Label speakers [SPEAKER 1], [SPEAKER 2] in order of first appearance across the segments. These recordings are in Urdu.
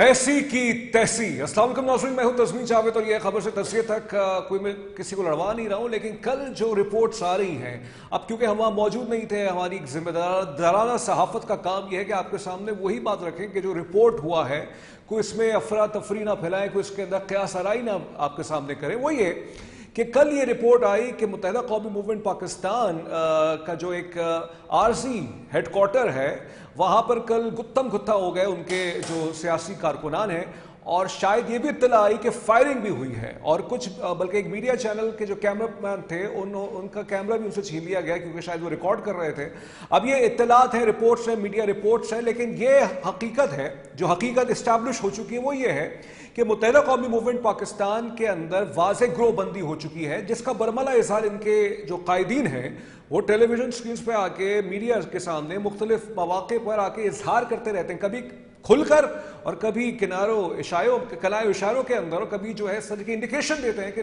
[SPEAKER 1] ایسی کی تیسی۔ السلام علیکم ناظرین، میں ہوں تسمیم جاوید اور یہ خبر سے تصویر تک کوئی میں کسی کو لڑوا نہیں رہا ہوں، لیکن کل جو رپورٹس آ رہی ہیں، اب کیونکہ ہم وہاں موجود نہیں تھے، ہماری ایک ذمہ دارانہ صحافت کا کام یہ ہے کہ آپ کے سامنے وہی بات رکھیں کہ جو رپورٹ ہوا ہے، کوئی اس میں افراتفری نہ پھیلائیں، کوئی اس کے اندر قیاس آرائی نہ آپ کے سامنے کریں۔ وہ یہ کہ کل یہ رپورٹ آئی کہ متحدہ قومی موومنٹ پاکستان کا جو ایک عارضی ہیڈ کوارٹر ہے، وہاں پر کل گتم گتھا ہو گئے ان کے جو سیاسی کارکنان ہیں، اور شاید یہ بھی اطلاع آئی کہ فائرنگ بھی ہوئی ہے، اور کچھ بلکہ ایک میڈیا چینل کے جو کیمرہ مین تھے ان کا کیمرہ بھی ان سے چھین لیا گیا کیونکہ شاید وہ ریکارڈ کر رہے تھے۔ اب یہ اطلاعات ہیں، رپورٹس ہیں، میڈیا رپورٹس ہیں، لیکن یہ حقیقت ہے، جو حقیقت اسٹیبلش ہو چکی ہے وہ یہ ہے کہ متحدہ قومی موومنٹ پاکستان کے اندر واضح گروہ بندی ہو چکی ہے، جس کا برملا اظہار ان کے جو قائدین ہیں وہ ٹیلی ویژن سکرینز پہ آ کے میڈیا کے سامنے مختلف مواقع پر آ کے اظہار کرتے رہتے ہیں، کبھی کھل کر اور کبھی کنائے اشاروں کے اندر، اور کبھی جو ہے اس طرح کی انڈیکیشن دیتے ہیں کہ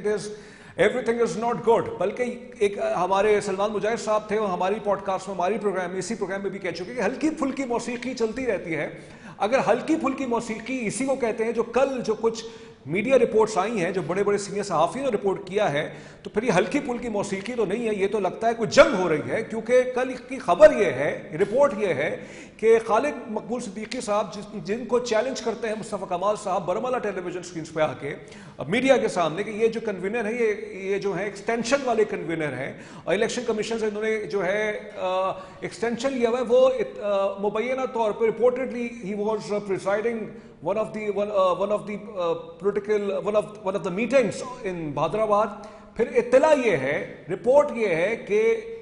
[SPEAKER 1] everything is not good۔ بلکہ ایک ہمارے سلمان مجاہد صاحب تھے، وہ ہماری پوڈ کاسٹ میں، ہماری پروگرام میں، اسی پروگرام میں بھی کہہ چکے کہ ہلکی پھلکی موسیقی چلتی رہتی ہے۔ اگر ہلکی پھلکی موسیقی اسی کو کہتے ہیں جو کل جو کچھ میڈیا رپورٹس آئی ہیں، جو بڑے بڑے سینئر صحافیوں نے رپورٹ کیا ہے، تو پھر یہ ہلکی پھلکی موسیقی تو نہیں ہے، یہ تو لگتا ہے کوئی جنگ ہو رہی ہے، کیونکہ کل کی خبر یہ ہے، رپورٹ یہ ہے کہ خالد مقبول صدیقی صاحب جن کو چیلنج کرتے ہیں مصطفیٰ کمال صاحب برملا ٹیلی ویژن سکرینز پہ آ کے میڈیا کے سامنے کہ یہ جو کنوینر ہے، یہ جو ہے ایکسٹینشن والے کنوینر ہیں، اور الیکشن کمیشن سے انہوں نے جو ہے ایکسٹینشن لیا ہوا ہے، وہ مبینہ طور پر reportedly he was presiding one of the meetings in Bahadurabad. پھر اطلاع یہ ہے، رپورٹ یہ ہے کہ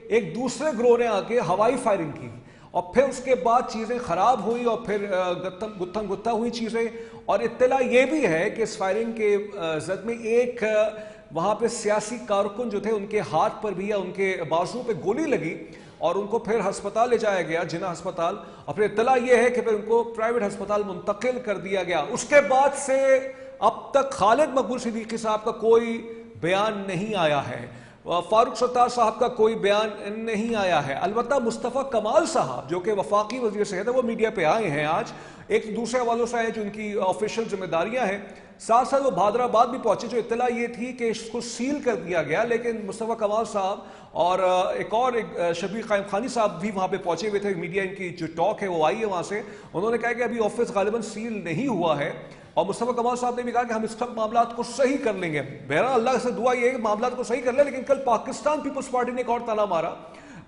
[SPEAKER 1] ایک دوسرے گروہ نے آ کے ہوائی فائرنگ کی، اور پھر اس کے بعد چیزیں خراب ہوئی، اور پھر گتھم گتھا ہوئی چیزیں، اور اطلاع یہ بھی ہے کہ اس فائرنگ کے زد میں ایک وہاں پہ سیاسی کارکن جو تھے، ان کے ہاتھ پر بھی یا ان کے بازو پہ گولی لگی، اور ان کو پھر ہسپتال لے جایا گیا، جناح ہسپتال، اور پھر اطلاع یہ ہے کہ پھر ان کو پرائیویٹ ہسپتال منتقل کر دیا گیا۔ اس کے بعد سے اب تک خالد مقبول صدیقی صاحب کا کوئی بیان نہیں آیا ہے، فاروق ستار صاحب کا کوئی بیان نہیں آیا ہے۔ البتہ مصطفیٰ کمال صاحب جو کہ وفاقی وزیر صحت ہے، وہ میڈیا پہ آئے ہیں آج، ایک دوسرے حوالوں سے آئے جو ان کی آفیشیل ذمہ داریاں ہیں، ساتھ ساتھ وہ بھادرآباد بھی پہنچے، جو اطلاع یہ تھی کہ اس کو سیل کر دیا گیا، لیکن مصطفیٰ کمال صاحب اور ایک شبیر قائم خانی صاحب بھی وہاں پہ پہنچے ہوئے تھے، میڈیا ان کی جو ٹاک ہے وہ آئی ہے وہاں سے، انہوں نے کہا کہ ابھی آفس غالباً سیل نہیں ہوا ہے، اور مصطفیٰ کمال صاحب نے بھی کہا کہ ہم اس سب معاملات کو صحیح کر لیں گے۔ بہرحال اللہ سے دعا یہ ہے کہ معاملات کو صحیح کر لیں، لیکن کل پاکستان پیپلز پارٹی نے ایک اور تانا مارا،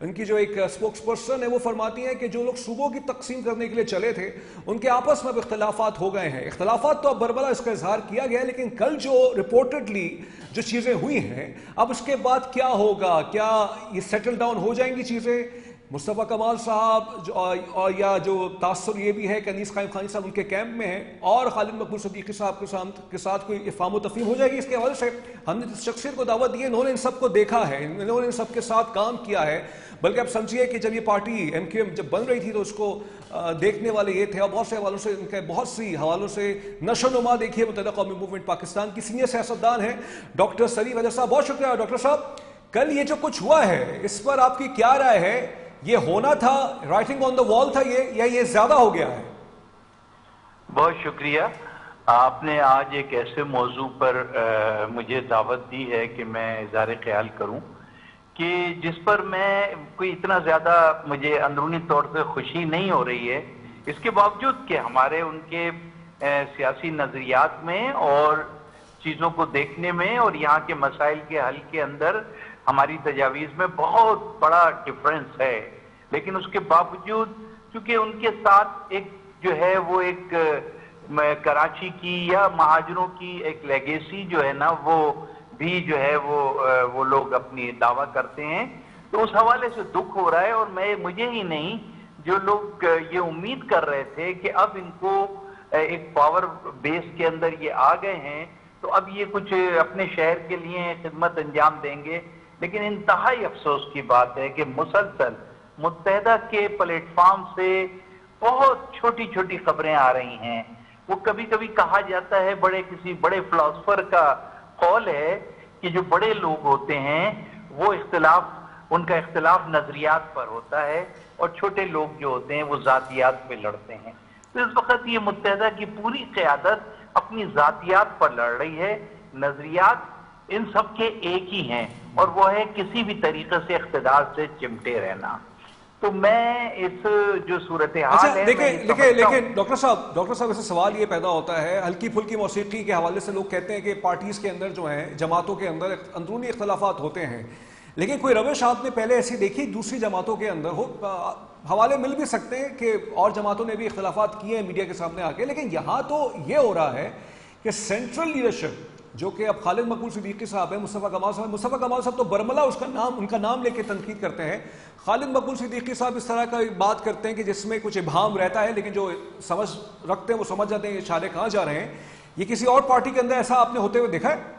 [SPEAKER 1] ان کی جو ایک سپوکس پرسن ہے وہ فرماتی ہیں کہ جو لوگ صوبوں کی تقسیم کرنے کے لیے چلے تھے، ان کے آپس میں اب اختلافات ہو گئے ہیں۔ اختلافات تو اب برملا اس کا اظہار کیا گیا ہے، لیکن کل جو رپورٹڈلی جو چیزیں ہوئی ہیں، اب اس کے بعد کیا ہوگا؟ کیا یہ سیٹل ڈاؤن ہو جائیں گی چیزیں؟ مصطفیٰ کمال صاحب اور یا جو تاثر یہ بھی ہے کہ انیس قائم خانی صاحب ان کے کیمپ میں ہیں، اور خالد مقبول صدیقی صاحب کے ساتھ کوئی افہام و تفہیم ہو جائے گی؟ اس کے حوالے سے ہم نے جس شخصیت کو دعوت دی ہے، انہوں نے ان سب کو دیکھا ہے، انہوں نے ان سب کے ساتھ کام کیا ہے، بلکہ اب سمجھیے کہ جب یہ پارٹی ایم کیو ایم جب بن رہی تھی تو اس کو دیکھنے والے یہ تھے، اور بہت سے حوالوں سے ان کے بہت سی حوالوں سے نشو و نما دیکھیے۔ متحدہ قومی موومنٹ پاکستان کی سینئر سیاستدان ہیں ڈاکٹر سلیم اجاز صاحب، بہت شکریہ ڈاکٹر صاحب۔ کل یہ جو کچھ ہوا ہے اس پر آپ کی کیا رائے ہے؟ یہ ہونا تھا، رائٹنگ آن دا وال تھا یہ، یا یہ زیادہ ہو گیا ہے؟
[SPEAKER 2] بہت شکریہ، آپ نے آج ایک ایسے موضوع پر مجھے دعوت دی ہے کہ میں اظہار خیال کروں، کہ جس پر میں کوئی اتنا زیادہ مجھے اندرونی طور سے خوشی نہیں ہو رہی ہے، اس کے باوجود کہ ہمارے ان کے سیاسی نظریات میں اور چیزوں کو دیکھنے میں اور یہاں کے مسائل کے حل کے اندر ہماری تجاویز میں بہت بڑا ڈفرنس ہے، لیکن اس کے باوجود چونکہ ان کے ساتھ ایک جو ہے وہ ایک کراچی کی یا مہاجروں کی ایک لیگیسی جو ہے نا، وہ بھی جو ہے وہ لوگ اپنی دعویٰ کرتے ہیں، تو اس حوالے سے دکھ ہو رہا ہے، اور مجھے ہی نہیں، جو لوگ یہ امید کر رہے تھے کہ اب ان کو ایک پاور بیس کے اندر یہ آ گئے ہیں تو اب یہ کچھ اپنے شہر کے لیے خدمت انجام دیں گے، لیکن انتہائی افسوس کی بات ہے کہ مسلسل متحدہ کے پلیٹ فارم سے بہت چھوٹی چھوٹی خبریں آ رہی ہیں۔ وہ کبھی کبھی کہا جاتا ہے، کسی بڑے فلاسفر کا قول ہے کہ جو بڑے لوگ ہوتے ہیں وہ ان کا اختلاف نظریات پر ہوتا ہے، اور چھوٹے لوگ جو ہوتے ہیں وہ ذاتیات پہ لڑتے ہیں۔ تو اس وقت یہ متحدہ کی پوری قیادت اپنی ذاتیات پر لڑ رہی ہے. نظریات ان سب کے ایک ہی ہیں اور وہ ہے کسی بھی طریقے سے اقتدار سے چمٹے رہنا. تو میں اس جو صورتحال ہے
[SPEAKER 1] لیکن ڈاکٹر صاحب اسے سوال یہ پیدا ہوتا ہے، ہلکی پھلکی موسیقی کے حوالے سے لوگ کہتے ہیں کہ پارٹیز کے اندر جو ہیں، جماعتوں کے اندر اندرونی اختلافات ہوتے ہیں، لیکن کوئی روش آپ نے پہلے ایسی دیکھی دوسری جماعتوں کے اندر ہو؟ حوالے مل بھی سکتے ہیں کہ اور جماعتوں نے بھی اختلافات کیے ہیں میڈیا کے سامنے آ کے، لیکن یہاں تو یہ ہو رہا ہے کہ سینٹرل لیڈرشپ جو کہ اب خالد مقبول صدیقی صاحب ہیں، مصطفیٰ کمال صاحب تو برملا ان کا نام لے کے تنقید کرتے ہیں. خالد مقبول صدیقی صاحب اس طرح کا بات کرتے ہیں کہ جس میں کچھ ابہام رہتا ہے، لیکن جو سمجھ رکھتے ہیں وہ سمجھ جاتے ہیں اشارے کہاں جا رہے ہیں. یہ کسی اور پارٹی کے اندر ایسا آپ نے ہوتے ہوئے دیکھا ہے؟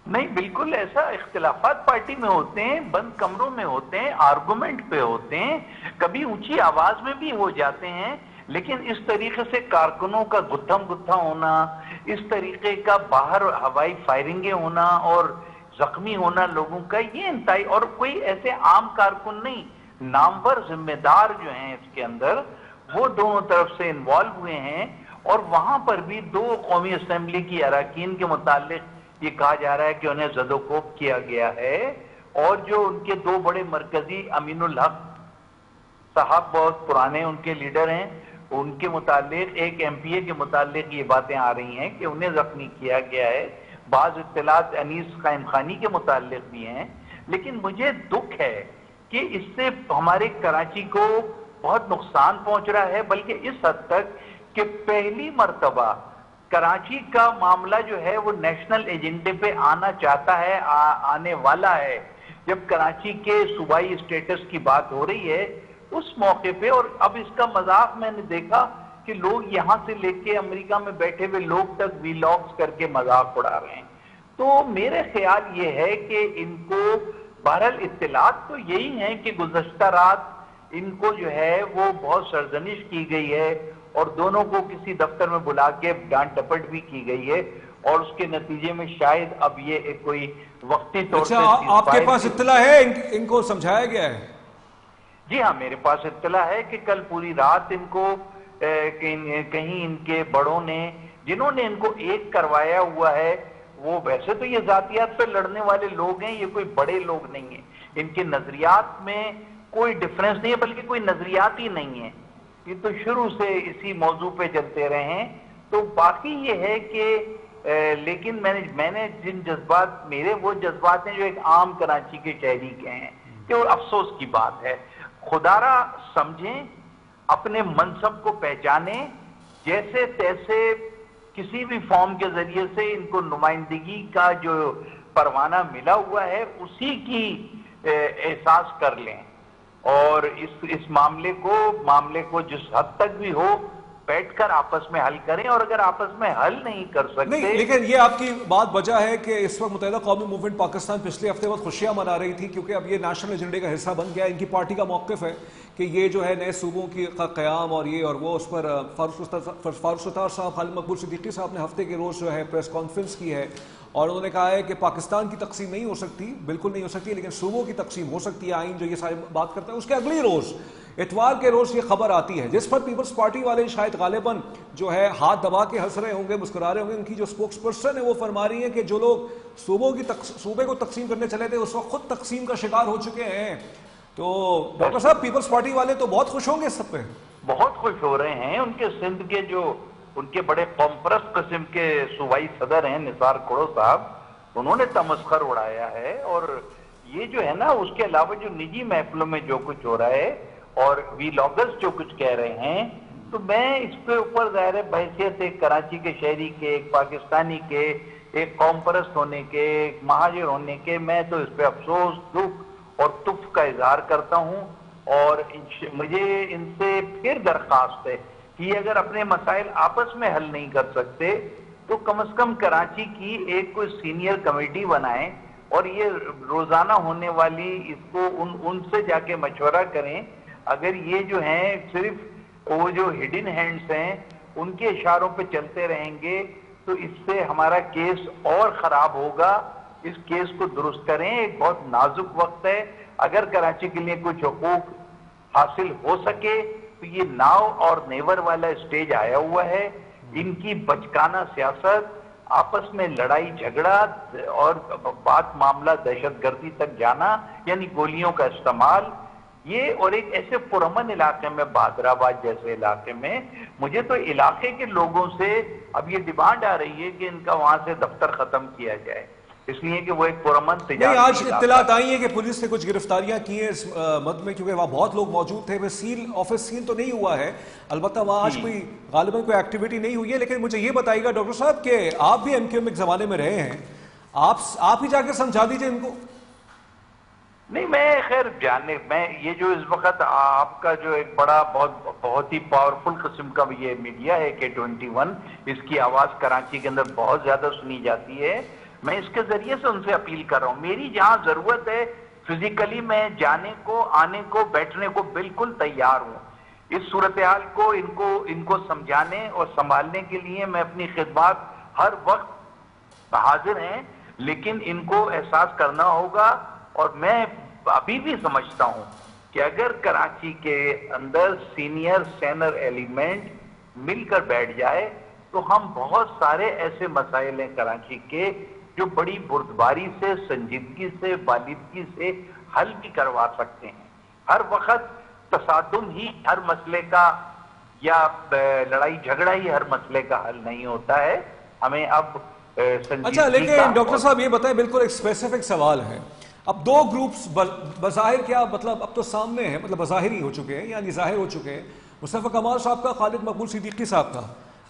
[SPEAKER 2] نہیں، بالکل ایسا اختلافات پارٹی میں ہوتے ہیں، بند کمروں میں ہوتے ہیں، آرگومنٹ پہ ہوتے ہیں، کبھی اونچی آواز میں بھی ہو جاتے ہیں، لیکن اس طریقے سے کارکنوں کا گتھم گتھا ہونا، اس طریقے کا باہر ہوائی فائرنگیں ہونا اور زخمی ہونا لوگوں کا، یہ انتہائی، اور کوئی ایسے عام کارکن نہیں، نامور ذمہ دار جو ہیں اس کے اندر وہ دونوں طرف سے انوالو ہوئے ہیں. اور وہاں پر بھی 2 قومی اسمبلی کی اراکین کے متعلق یہ کہا جا رہا ہے کہ انہیں زد و کوب کیا گیا ہے، اور جو ان کے 2 بڑے مرکزی امین الحق صاحب بہت پرانے ان کے لیڈر ہیں، ان کے متعلق ایک ایم پی اے کے متعلق یہ باتیں آ رہی ہیں کہ انہیں زخمی کیا گیا ہے. بعض اطلاعات انیس قائم خانی کے متعلق بھی ہیں. لیکن مجھے دکھ ہے کہ اس سے ہمارے کراچی کو بہت نقصان پہنچ رہا ہے، بلکہ اس حد تک کہ پہلی مرتبہ کراچی کا معاملہ جو ہے وہ نیشنل ایجنڈے پہ آنا چاہتا ہے، آنے والا ہے. جب کراچی کے صوبائی اسٹیٹس کی بات ہو رہی ہے اس موقع پہ، اور اب اس کا مذاق میں نے دیکھا کہ لوگ یہاں سے لے کے امریکہ میں بیٹھے ہوئے لوگ تک ویلاگز کر کے مذاق اڑا رہے ہیں. تو میرے خیال یہ ہے کہ ان کو بہرحال اطلاعات تو یہی ہیں کہ گزشتہ رات ان کو جو ہے وہ بہت سرزنش کی گئی ہے اور دونوں کو کسی دفتر میں بلا کے ڈانٹ ڈپٹ بھی کی گئی ہے، اور اس کے نتیجے میں شاید اب یہ ایک کوئی وقتی طور
[SPEAKER 1] پہ آپ کے پاس اطلاع ہے ان کو سمجھایا گیا ہے؟
[SPEAKER 2] جی ہاں، میرے پاس اطلاع ہے کہ کل پوری رات ان کو کہیں ان کے بڑوں نے، جنہوں نے ان کو ایک کروایا ہوا ہے، وہ ویسے تو یہ ذاتیات پہ لڑنے والے لوگ ہیں، یہ کوئی بڑے لوگ نہیں ہیں، ان کے نظریات میں کوئی ڈفرنس نہیں ہے، بلکہ کوئی نظریات ہی نہیں ہے. یہ تو شروع سے اسی موضوع پہ چلتے رہے ہیں. تو باقی یہ ہے کہ لیکن میں نے جن جذبات، میرے وہ جذبات ہیں جو ایک عام کراچی کے شہری کے ہیں، کہ وہ افسوس کی بات ہے. خدا را سمجھیں، اپنے منصب کو پہچانیں، جیسے تیسے کسی بھی فارم کے ذریعے سے ان کو نمائندگی کا جو پروانہ ملا ہوا ہے اسی کی احساس کر لیں، اور اس معاملے کو جس حد تک بھی ہو بیٹھ کر آپس میں حل کریں، اور اگر آپس میں حل نہیں کر سکتے.
[SPEAKER 1] نہیں، لیکن یہ آپ کی بات وجہ ہے کہ اس وقت متحدہ قومی موومنٹ پاکستان پچھلے ہفتے بہت خوشیاں منا رہی تھی، کیونکہ اب یہ نیشنل ایجنڈے کا حصہ بن گیا. ان کی پارٹی کا موقف ہے کہ یہ جو ہے نئے صوبوں کی قیام اور یہ اور وہ، اس پر فاروق ستار صاحب، خالد مقبول صدیقی صاحب نے ہفتے کے روز جو ہے پریس کانفرنس کی ہے، اور انہوں نے کہا ہے کہ پاکستان کی تقسیم نہیں ہو سکتی، بالکل نہیں ہو سکتی، لیکن صوبوں کی تقسیم ہو سکتی ہے. آئین جو یہ ساری بات کرتا ہے، اس کے اگلی روز اتوار کے روز یہ خبر آتی ہے جس پر پیپلز پارٹی والے شاید غالباً جو ہے ہاتھ دبا کے ہنس رہے ہوں گے، مسکرا رہے ہوں گے. ان کی جو اسپوکس پرسن ہے وہ فرما رہی ہیں کہ جو لوگ صوبے کو تقسیم کرنے چلے تھے اس وقت خود تقسیم کا شکار ہو چکے ہیں. تو ڈاکٹر صاحب، پیپلز پارٹی والے تو بہت خوش ہوں گے اس سب پہ.
[SPEAKER 2] بہت خوش ہو رہے ہیں. ان کے سندھ کے جو ان کے بڑے قوم پرست قسم کے صوبائی صدر ہیں نثار کھڑو صاحب، انہوں نے تمسخر اڑایا ہے. اور یہ جو ہے نا، اس کے علاوہ جو نجی محفلوں میں جو کچھ ہو رہا ہے اور ویلاگرز جو کچھ کہہ رہے ہیں، تو میں اس کے اوپر ظاہر بحیثیت ایک کراچی کے شہری کے، ایک پاکستانی کے، ایک قوم پرست ہونے کے، ایک مہاجر ہونے کے، میں تو اس پہ افسوس، دکھ اور تف کا اظہار کرتا ہوں. اور مجھے ان سے پھر درخواست ہے کہ یہ اگر اپنے مسائل آپس میں حل نہیں کر سکتے تو کم از کم کراچی کی ایک کوئی سینئر کمیٹی بنائیں، اور یہ روزانہ ہونے والی اس کو ان سے جا کے مشورہ کریں. اگر یہ جو ہیں صرف وہ جو ہڈن ہینڈز ہیں ان کے اشاروں پہ چلتے رہیں گے تو اس سے ہمارا کیس اور خراب ہوگا. اس کیس کو درست کریں. ایک بہت نازک وقت ہے. اگر کراچی کے لیے کچھ حقوق حاصل ہو سکے تو یہ ناؤ اور نیور والا اسٹیج آیا ہوا ہے. ان کی بچکانہ سیاست, آپس میں لڑائی جھگڑا اور بات معاملہ دہشت گردی تک جانا, یعنی گولیوں کا استعمال, یہ اور ایک ایسے پرامن علاقے میں, بہادر آباد جیسے علاقے میں, مجھے تو علاقے کے لوگوں سے اب یہ ڈیمانڈ آ رہی ہے کہ ان کا وہاں سے دفتر ختم کیا جائے, اس لیے کہ وہ ایک پرامن
[SPEAKER 1] نہیں,
[SPEAKER 2] تجارتی
[SPEAKER 1] آج
[SPEAKER 2] علاقہ
[SPEAKER 1] اطلاعات آئی ہیں کہ پولیس نے کچھ گرفتاریاں کی ہیں اس مد میں, کیونکہ وہاں بہت لوگ موجود تھے. آفس سیل تو نہیں ہوا ہے, البتہ وہاں آج کوئی غالباً کوئی ایکٹیویٹی نہیں ہوئی ہے. لیکن مجھے یہ بتائیے گا ڈاکٹر صاحب کہ آپ بھی MQM ایک زمانے میں رہے ہیں, آپ ہی جا کے سمجھا دیجئے ان کو.
[SPEAKER 2] نہیں, میں خیر میں یہ جو اس وقت آپ کا جو ایک بڑا بہت ہی پاورفل قسم کا یہ میڈیا ہے K21, اس کی آواز کراچی کے اندر بہت زیادہ سنی جاتی ہے. میں اس کے ذریعے سے ان سے اپیل کر رہا ہوں, میری جہاں ضرورت ہے فزیکلی میں جانے کو, آنے کو, بیٹھنے کو بالکل تیار ہوں. اس صورتحال کو ان کو سمجھانے اور سنبھالنے کے لیے میں اپنی خدمات ہر وقت حاضر ہیں, لیکن ان کو احساس کرنا ہوگا. اور میں ابھی بھی سمجھتا ہوں کہ اگر کراچی کے اندر سینئر ایلیمنٹ مل کر بیٹھ جائے تو ہم بہت سارے ایسے مسائل ہیں کراچی کے جو بڑی بردباری سے, سنجیدگی سے, بالیدگی سے حل بھی کروا سکتے ہیں. ہر وقت تصادم ہی ہر مسئلے کا یا لڑائی جھگڑا ہی ہر مسئلے کا حل نہیں ہوتا ہے. ہمیں اب
[SPEAKER 1] اچھا, لیکن ڈاکٹر صاحب یہ بتائیں, بالکل ایک اسپیسیفک سوال ہے. اب دو گروپس بظاہر کیا مطلب اب تو سامنے ہیں, مطلب بظاہر ہی ہو چکے ہیں, یعنی ظاہر ہو چکے ہیں, مصطفیٰ کمال صاحب کا, خالد مقبول صدیقی صاحب کا.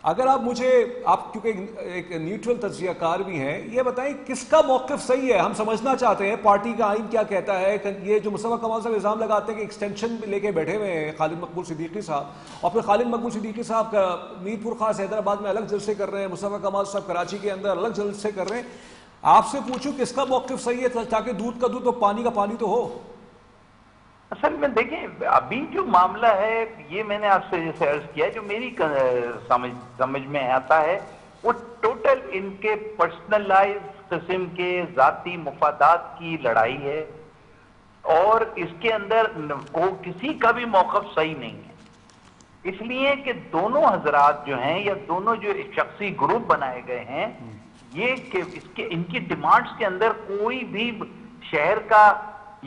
[SPEAKER 1] اگر آپ کیونکہ ایک نیوٹرل تجزیہ کار بھی ہیں, یہ بتائیں کس کا موقف صحیح ہے. ہم سمجھنا چاہتے ہیں پارٹی کا آئین کیا کہتا ہے. یہ جو مصطفیٰ کمال صاحب الزام لگاتے ہیں کہ ایکسٹینشن لے کے بیٹھے ہوئے ہیں خالد مقبول صدیقی صاحب, اور پھر خالد مقبول صدیقی صاحب کا میر پور خاص حیدرآباد میں الگ جلسے کر رہے ہیں, مصطفیٰ کمال صاحب کراچی کے اندر الگ جلسے کر رہے ہیں. آپ سے پوچھوں کس کا موقف صحیح ہے, تاکہ دودھ کا دودھ اور پانی کا پانی تو ہو.
[SPEAKER 2] اصل میں دیکھیں, ابھی جو معاملہ ہے یہ میں نے آپ سے جیسے عرض کیا, جو میری سمجھ میں آتا ہے وہ ٹوٹل ان کے پرسنلائز قسم کے ذاتی مفادات کی لڑائی ہے, اور اس کے اندر کسی کا بھی موقف صحیح نہیں ہے. اس لیے کہ دونوں حضرات جو ہیں, یا دونوں جو شخصی گروپ بنائے گئے ہیں, یہ کہ ان کی ڈیمانڈز کے اندر کوئی بھی شہر کا,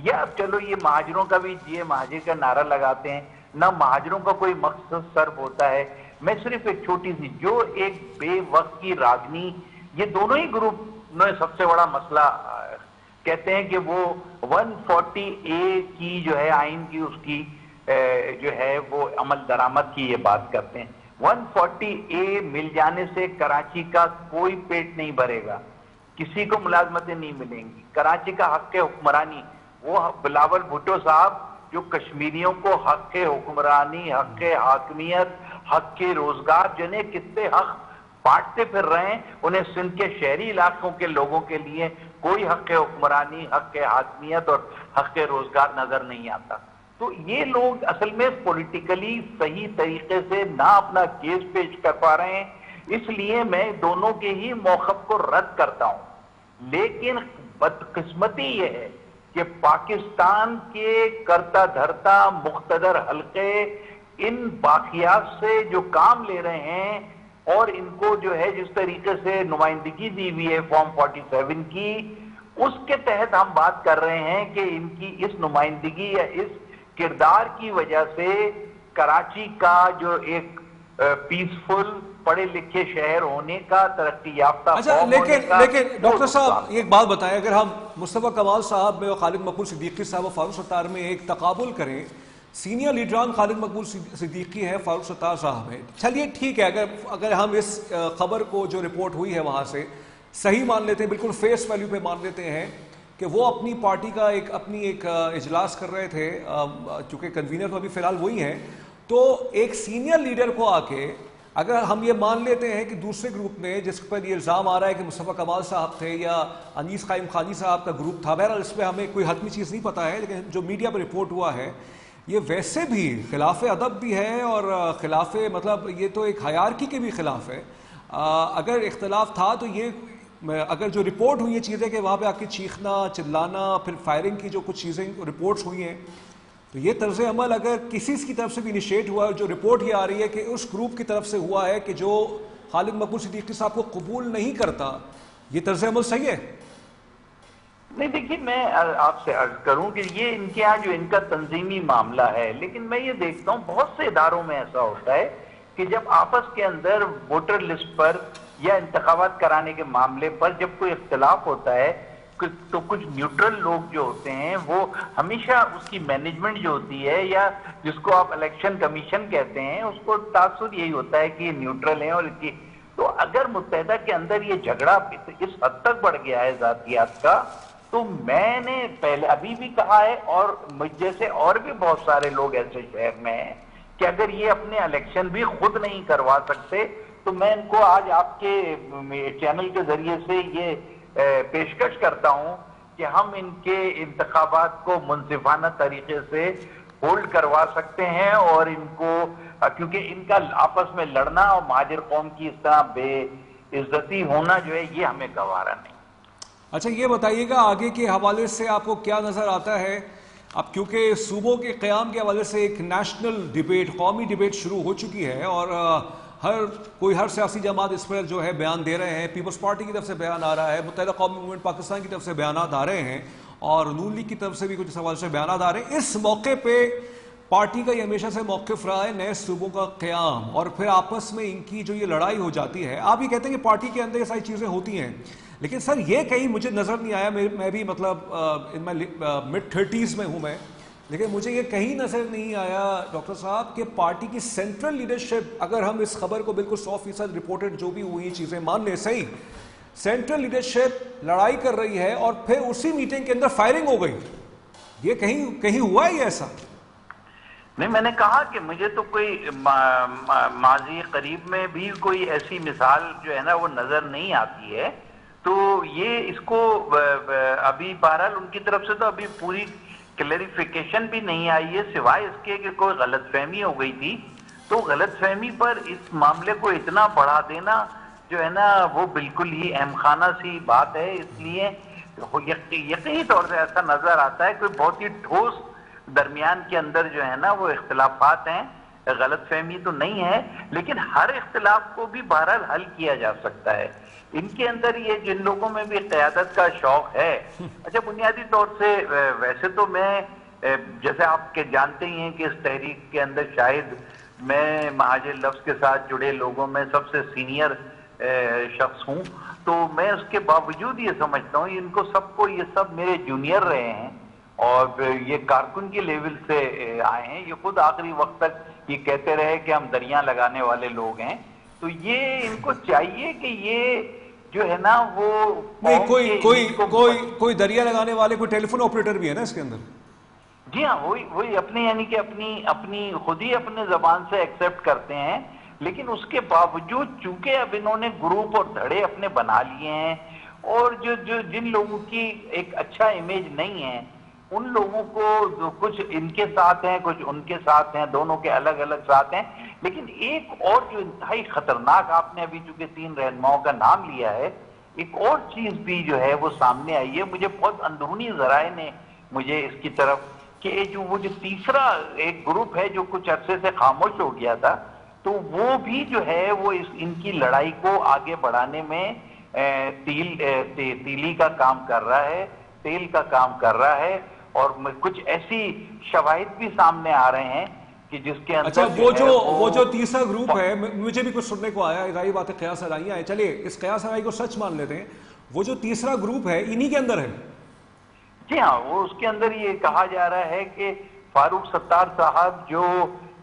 [SPEAKER 2] یا چلو یہ مہاجروں کا بھی یہ مہاجر کا نعرہ لگاتے ہیں, نہ مہاجروں کا کوئی مقصد سرب ہوتا ہے. میں صرف ایک چھوٹی سی جو ایک بے وقت کی راگنی, یہ دونوں ہی گروپ نے سب سے بڑا مسئلہ کہتے ہیں کہ وہ 140A کی جو ہے آئین کی, اس کی جو ہے وہ عمل درآمد کی یہ بات کرتے ہیں. 140A مل جانے سے کراچی کا کوئی پیٹ نہیں بھرے گا, کسی کو ملازمتیں نہیں ملیں گی. کراچی کا حق حکمرانی, وہ بلاول بھٹو صاحب جو کشمیریوں کو حق حکمرانی, حق حاکمیت, حق روزگار, جنہیں کتنے حق بانٹتے پھر رہے ہیں, انہیں سندھ کے شہری علاقوں کے لوگوں کے لیے کوئی حق حکمرانی, حق حاکمیت اور حق روزگار نظر نہیں آتا. تو یہ لوگ اصل میں پولیٹیکلی صحیح طریقے سے نہ اپنا کیس پیش کر پا رہے ہیں. اس لیے میں دونوں کے ہی موقف کو رد کرتا ہوں. لیکن بدقسمتی یہ ہے کہ پاکستان کے کرتا دھرتا مقتدر حلقے ان باقیات سے جو کام لے رہے ہیں, اور ان کو جو ہے جس طریقے سے نمائندگی دی ہوئی ہے فارم 47 کی, اس کے تحت ہم بات کر رہے ہیں کہ ان کی اس نمائندگی یا اس کردار کی وجہ سے کراچی کا جو ایک پیسفل پڑھے لکھے شہر ہونے کا, ترقی یافتہ قوم ہونے کا.
[SPEAKER 1] لیکن ڈاکٹر صاحب ایک بات بتائیں, اگر ہم مصطفیٰ کمال صاحب میں اور خالد مقبول صدیقی صاحب اور فاروق ستار میں ایک تقابل کریں, سینئر لیڈران خالد مقبول صدیقی ہے, فاروق ستار صاحب ہیں, چلیے ٹھیک ہے, اگر ہم اس خبر کو جو رپورٹ ہوئی ہے وہاں سے صحیح مان لیتے ہیں, بالکل فیس ویلیو پہ مان لیتے ہیں کہ وہ اپنی پارٹی کا اپنی ایک اجلاس کر رہے تھے, چونکہ کنوینر تو ابھی فی الحال وہی ہیں, تو ایک سینئر لیڈر کو آ کے اگر ہم یہ مان لیتے ہیں کہ دوسرے گروپ نے, جس پر یہ الزام آ رہا ہے کہ مصطفیٰ کمال صاحب تھے یا انیس قائم خانی صاحب کا گروپ تھا, بہرحال اس پہ ہمیں کوئی حتمی چیز نہیں پتہ ہے, لیکن جو میڈیا پہ رپورٹ ہوا ہے یہ ویسے بھی خلاف ادب بھی ہے, اور خلاف مطلب یہ تو ایک ہائرارکی کے بھی خلاف ہے. اگر اختلاف تھا تو یہ, اگر جو رپورٹ ہوئی ہیں چیزیں کہ وہاں پہ آ کے چیخنا, چلانا, پھر فائرنگ کی جو کچھ چیزیں رپورٹس ہوئی ہیں, تو یہ طرز عمل اگر کسی کی طرف سے بھی انیشیٹ ہوا ہے، جو رپورٹ یہ آ رہی ہے کہ اس گروپ کی طرف سے ہوا ہے کہ جو خالد مقبول صدیقی صاحب کو قبول نہیں کرتا، یہ طرز عمل صحیح ہے؟
[SPEAKER 2] نہیں دیکھیے، میں آپ سے عرض کروں کہ یہ ان کے یہاں جو ان کا تنظیمی معاملہ ہے، لیکن میں یہ دیکھتا ہوں بہت سے اداروں میں ایسا ہوتا ہے کہ جب آپس کے اندر ووٹر لسٹ پر یا انتخابات کرانے کے معاملے پر جب کوئی اختلاف ہوتا ہے تو کچھ نیوٹرل لوگ جو ہوتے ہیں وہ ہمیشہ اس کی مینجمنٹ جو ہوتی ہے، یا جس کو آپ الیکشن کمیشن کہتے ہیں، اس کو تاثر یہی ہوتا ہے کہ یہ نیوٹرل ہیں اور اس کی، تو اگر متحدہ کے اندر یہ جھگڑا اس حد تک بڑھ گیا ہے ذاتیات کا، تو میں نے پہلے ابھی بھی کہا ہے اور مجھ جیسے اور بھی بہت سارے لوگ ایسے شہر میں ہیں کہ اگر یہ اپنے الیکشن بھی خود نہیں کروا سکتے تو میں ان کو آج آپ کے چینل کے ذریعے سے یہ پیشکش کرتا ہوں کہ ہم ان کے انتخابات کو منصفانہ طریقے سے ہولڈ کروا سکتے ہیں، اور ان کو، کیونکہ ان کا آپس میں لڑنا اور مہاجر قوم کی اس طرح بے عزتی ہونا جو ہے یہ ہمیں گوارا نہیں۔
[SPEAKER 1] اچھا یہ بتائیے گا آگے کے حوالے سے آپ کو کیا نظر آتا ہے؟ اب کیونکہ صوبوں کے قیام کے حوالے سے ایک نیشنل ڈیبیٹ، قومی ڈیبیٹ شروع ہو چکی ہے، اور ہر سیاسی جماعت اس پر جو ہے بیان دے رہے ہیں، پیپلز پارٹی کی طرف سے بیان آ رہا ہے، متحدہ قومی موومنٹ پاکستان کی طرف سے بیانات آ رہے ہیں، اور نون لیگ کی طرف سے بھی کچھ حوالے سے بیانات آ رہے ہیں۔ اس موقع پہ پارٹی کا یہ ہمیشہ سے موقف رہا ہے نئے صوبوں کا قیام، اور پھر آپس میں ان کی جو یہ لڑائی ہو جاتی ہے، آپ یہ کہتے ہیں کہ پارٹی کے اندر یہ ساری چیزیں ہوتی ہیں، لیکن سر یہ کہیں مجھے نظر نہیں آیا، میں بھی مطلب ان میں مڈ 30s میں ہوں میں، لیکن مجھے یہ کہیں نظر نہیں آیا ڈاکٹر صاحب کہ پارٹی کی سینٹرل لیڈرشپ، اگر ہم اس خبر کو بالکل 100% رپورٹڈ جو بھی ہوئی چیزیں مان لیں صحیح، سینٹرل لیڈرشپ لڑائی کر رہی ہے اور پھر اسی میٹنگ کے اندر فائرنگ ہو گئی، یہ کہیں ہوا ہے یہ ایسا؟
[SPEAKER 2] نہیں، میں نے کہا کہ مجھے تو کوئی ماضی قریب میں بھی کوئی ایسی مثال جو ہے نا وہ نظر نہیں آتی ہے، تو یہ اس کو ابھی بہرحال ان کی طرف سے تو ابھی پوری کلیریفیکیشن بھی نہیں آئی ہے، سوائے اس کے کہ کوئی غلط فہمی ہو گئی تھی، تو غلط فہمی پر اس معاملے کو اتنا بڑھا دینا جو ہے نا وہ بالکل ہی اہم خانہ سی بات ہے، اس لیے یقینی طور سے ایسا نظر آتا ہے کوئی بہت ہی ٹھوس درمیان کے اندر جو ہے نا وہ اختلافات ہیں، غلط فہمی تو نہیں ہے، لیکن ہر اختلاف کو بھی بہرحال حل کیا جا سکتا ہے۔ ان کے اندر یہ جن لوگوں میں بھی قیادت کا شوق ہے، اچھا بنیادی طور سے ویسے تو میں جیسے آپ کے جانتے ہی ہیں کہ اس تحریک کے اندر شاید میں مہاجر لفظ کے ساتھ جڑے لوگوں میں سب سے سینئر شخص ہوں، تو میں اس کے باوجود یہ سمجھتا ہوں ان کو سب کو یہ سب میرے جونیئر رہے ہیں اور یہ کارکن کے لیول سے آئے ہیں، یہ خود آخری وقت تک یہ کہتے رہے کہ ہم دریا لگانے والے لوگ ہیں، تو یہ ان کو چاہیے کہ یہ جو ہے نا وہ
[SPEAKER 1] کوئی دریا لگانے والے کوئی ٹیلی فون آپریٹر بھی ہے نا اس کے اندر؟
[SPEAKER 2] جی ہاں، وہی اپنے یعنی کہ اپنی خود ہی اپنے زبان سے ایکسیپٹ کرتے ہیں، لیکن اس کے باوجود چونکہ اب انہوں نے گروپ اور دھڑے اپنے بنا لیے ہیں، اور جن لوگوں کی ایک اچھا امیج نہیں ہے ان لوگوں کو کچھ ان کے ساتھ ہیں کچھ ان کے ساتھ ہیں، دونوں کے الگ الگ ساتھ ہیں، لیکن ایک اور جو انتہائی خطرناک، آپ نے ابھی چونکہ 3 رہنماؤں کا نام لیا ہے، ایک اور چیز بھی جو ہے وہ سامنے آئی ہے، مجھے بہت اندرونی ذرائع نے مجھے اس کی طرف کہ وہ جو تیسرا ایک گروپ ہے جو کچھ عرصے سے خاموش ہو گیا تھا، تو وہ بھی جو ہے وہ ان کی لڑائی کو آگے بڑھانے میں تیلی کا کام کر رہا ہے، تیل کا کام کر رہا ہے، اور کچھ ایسی شواہد بھی سامنے آ رہے ہیں کہ جس کے اندر
[SPEAKER 1] اچھا وہ جو تیسرا گروپ ہے، مجھے بھی کچھ سننے کو آیا، ظاہر بات ہے قیاس آرائیاں ہیں، چلیے اس قیاس آرائی کو سچ مان لیتے ہیں، وہ جو تیسرا گروپ ہے انہی کے اندر ہے؟
[SPEAKER 2] جی ہاں، وہ اس کے اندر یہ کہا جا رہا ہے کہ فاروق ستار صاحب جو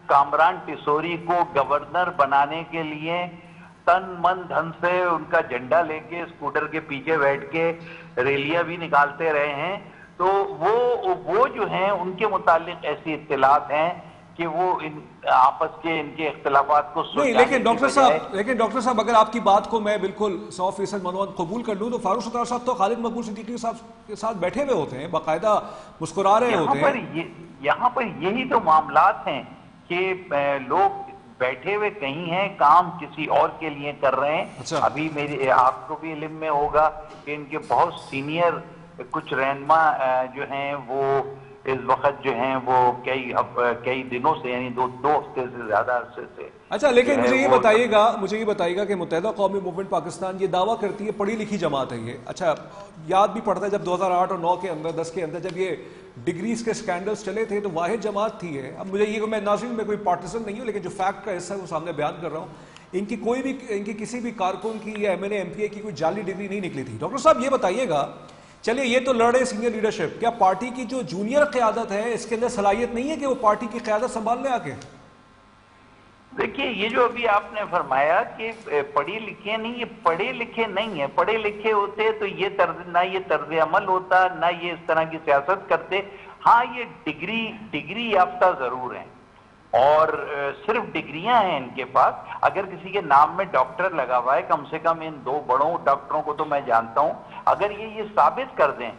[SPEAKER 2] کامران ٹیسوری کو گورنر بنانے کے لیے تن من دھن سے ان کا جھنڈا لے کے اسکوٹر کے پیچھے بیٹھ کے ریلیاں بھی نکالتے رہے ہیں، تو وہ جو ہیں ان کے متعلق ایسی اطلاعات ہیں کہ وہ آپس کے ان کے اختلافات کو
[SPEAKER 1] نہیں، لیکن ڈاکٹر صاحب اگر آپ کی بات کو میں بالکل 100% منوان قبول کر لوں تو فاروق ستار صاحب تو خالد مقبول صدیقی صاحب کے ساتھ بیٹھے ہوئے ہوتے ہیں، باقاعدہ مسکرا رہے ہوتے ہیں۔
[SPEAKER 2] یہاں پر یہی تو معاملات ہیں کہ لوگ بیٹھے ہوئے کہیں ہیں، کام کسی اور کے لیے کر رہے ہیں۔ ابھی آپ کو بھی علم میں ہوگا کہ ان کے بہت سینئر کچھ رہنما جو ہیں وہ اس وقت جو ہیں وہ کئی دنوں سے یعنی دو ہفتے سے زیادہ عرصے سے.
[SPEAKER 1] اچھا لیکن مجھے یہ بتائیے گا کہ متحدہ قومی موومنٹ پاکستان یہ دعویٰ کرتی ہے پڑھی لکھی جماعت ہے یہ. اچھا یاد بھی پڑتا ہے جب 2008 اور 9 کے اندر 10 کے اندر جب یہ ڈگریز کے سکینڈلز چلے تھے تو واحد جماعت تھی ہے. اب مجھے یہ میں ناظرین میں کوئی پارٹیزن نہیں ہوں لیکن جو فیکٹ کا حصہ ہے وہ سامنے بیان کر رہا ہوں. ان کی کسی بھی کارکن کی یا M N A M P A کی کوئی جعلی ڈگری نہیں نکلی تھی. ڈاکٹر صاحب یہ بتائیے گا چلیے یہ تو لڑے سینئر لیڈرشپ, کیا پارٹی کی جو جونیئر قیادت ہے اس کے اندر صلاحیت نہیں ہے کہ وہ پارٹی کی قیادت سنبھال لے آ کے؟
[SPEAKER 2] دیکھیے یہ جو ابھی آپ نے فرمایا کہ پڑھے لکھے نہیں, یہ پڑھے لکھے نہیں ہیں. پڑھے لکھے ہوتے تو نہ یہ طرز عمل ہوتا, نہ یہ اس طرح کی سیاست کرتے. ہاں یہ ڈگری یافتہ ضرور ہیں اور صرف ڈگریاں ہیں ان کے پاس. اگر کسی کے نام میں ڈاکٹر لگا ہوا ہے, کم سے کم ان 2 بڑوں ڈاکٹروں کو تو میں جانتا ہوں, اگر یہ ثابت کر دیں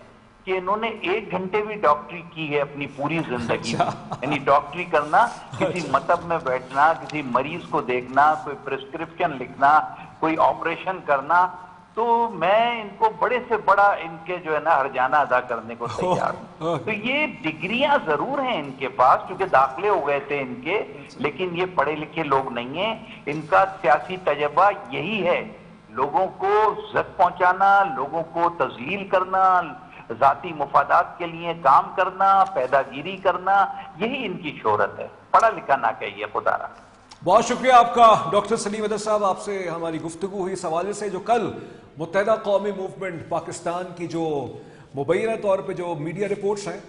[SPEAKER 2] کہ انہوں نے 1 گھنٹے بھی ڈاکٹری کی ہے اپنی پوری زندگی میں, یعنی ڈاکٹری کرنا, کسی مطب میں بیٹھنا, کسی مریض کو دیکھنا, کوئی پرسکرپشن لکھنا, کوئی آپریشن کرنا, تو میں ان کو بڑے سے بڑا ان کے جو ہے نا ہرجانہ ادا کرنے کو تیار ہوں. تو یہ ڈگریاں ضرور ہیں ان کے پاس کیونکہ داخلے ہو گئے تھے ان کے, لیکن یہ پڑھے لکھے لوگ نہیں ہیں. ان کا سیاسی تجربہ یہی ہے, لوگوں کو زد پہنچانا, لوگوں کو تذلیل کرنا, ذاتی مفادات کے لیے کام کرنا, پیدا گیری کرنا, یہی ان کی شہرت ہے. پڑھا لکھا نہ کہیے خدا را.
[SPEAKER 1] بہت شکریہ آپ کا ڈاکٹر سلیم احمد صاحب. آپ سے ہماری گفتگو ہوئی اس حوالے سے جو کل متحدہ قومی موومنٹ پاکستان کی جو مبینہ طور پہ جو میڈیا رپورٹس ہیں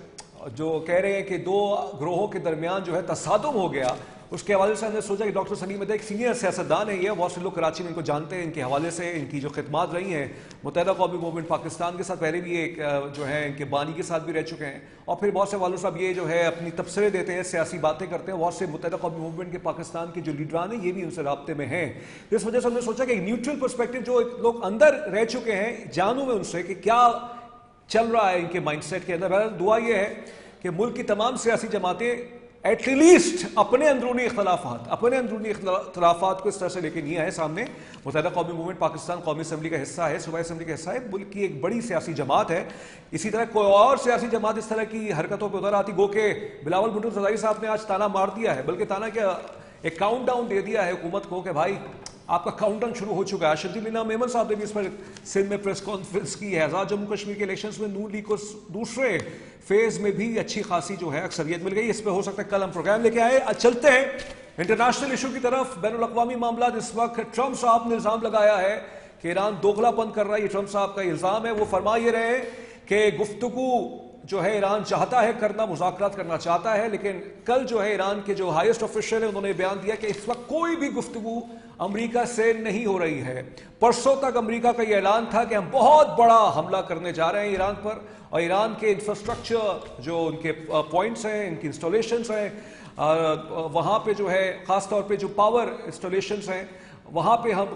[SPEAKER 1] جو کہہ رہے ہیں کہ 2 گروہوں کے درمیان جو ہے تصادم ہو گیا, اس کے حوالے سے ہم نے سوچا کہ ڈاکٹر سلیم احمد ایک سینئر سیاستدان ہے, یہ بہت سے لوگ کراچی میں ان کو جانتے ہیں, ان کے حوالے سے ان کی جو خدمات رہی ہیں متحدہ قومی موومنٹ پاکستان کے ساتھ, پہلے بھی ایک جو ہے ان کے بانی کے ساتھ بھی رہ چکے ہیں, اور پھر بہت سے والد صاحب یہ جو ہے اپنی تبصرے دیتے ہیں, سیاسی باتیں کرتے ہیں. بہت سے متحدہ قومی موومنٹ کے پاکستان کے جو لیڈران ہیں یہ بھی ان سے رابطے میں ہیں. اس وجہ سے ہم نے سوچا کہ ایک نیوٹرل پرسپیکٹو جو لوگ اندر رہ چکے ہیں جانوں میں ان سے کہ کیا چل رہا ہے ان کے مائنڈ سیٹ کے اندر. بہرحال دعا یہ ہے کہ ملک کی تمام سیاسی جماعتیں ایٹ لیسٹ اپنے اندرونی اختلافات کو اس طرح سے لے کے نہیں آئے سامنے. متحدہ قومی موومنٹ پاکستان قومی اسمبلی کا حصہ ہے, صوبائی اسمبلی کا حصہ ہے, ملک کی ایک بڑی سیاسی جماعت ہے. اسی طرح کوئی اور سیاسی جماعت اس طرح کی حرکتوں پہ ادھر آتی, گو کہ بلاول بھٹو زرداری صاحب نے آج تانا مار دیا ہے, بلکہ تانا کیا ایک کاؤنٹ ڈاؤن دے دیا ہے حکومت کو کہ بھائی آپ کا کاؤنٹ ڈاؤن شروع ہو چکا ہے. شدید مینا میمن صاحب نے بھی اس پر سندھ میں پریس کانفرنس کی ہے. آزاد جموں کشمیر کے الیکشنز میں نون لیگ کو دوسرے فیز میں بھی اچھی خاصی جو ہے اکثریت مل گئی. اس پہ ہو سکتا ہے کل ہم پروگرام لے کے آئے. چلتے ہیں انٹرنیشنل ایشو کی طرف. بین الاقوامی معاملات اس وقت ٹرمپ صاحب نے الزام لگایا ہے کہ ایران دوغلا پن کر رہا ہے. یہ ٹرمپ صاحب کا الزام ہے. وہ فرما یہ رہے کہ گفتگو جو ہے ایران چاہتا ہے کرنا, مذاکرات کرنا چاہتا ہے, لیکن کل جو ہے ایران کے جو ہائیسٹ آفیشل ہیں انہوں نے بیان دیا کہ اس وقت کوئی بھی گفتگو امریکہ سے نہیں ہو رہی ہے. پرسوں تک امریکہ کا یہ اعلان تھا کہ ہم بہت بڑا حملہ کرنے جا رہے ہیں ایران پر, اور ایران کے انفراسٹرکچر جو ان کے پوائنٹس ہیں, ان کی انسٹالیشنز ہیں, وہاں پہ جو ہے خاص طور پہ جو پاور انسٹالیشنز ہیں وہاں پہ ہم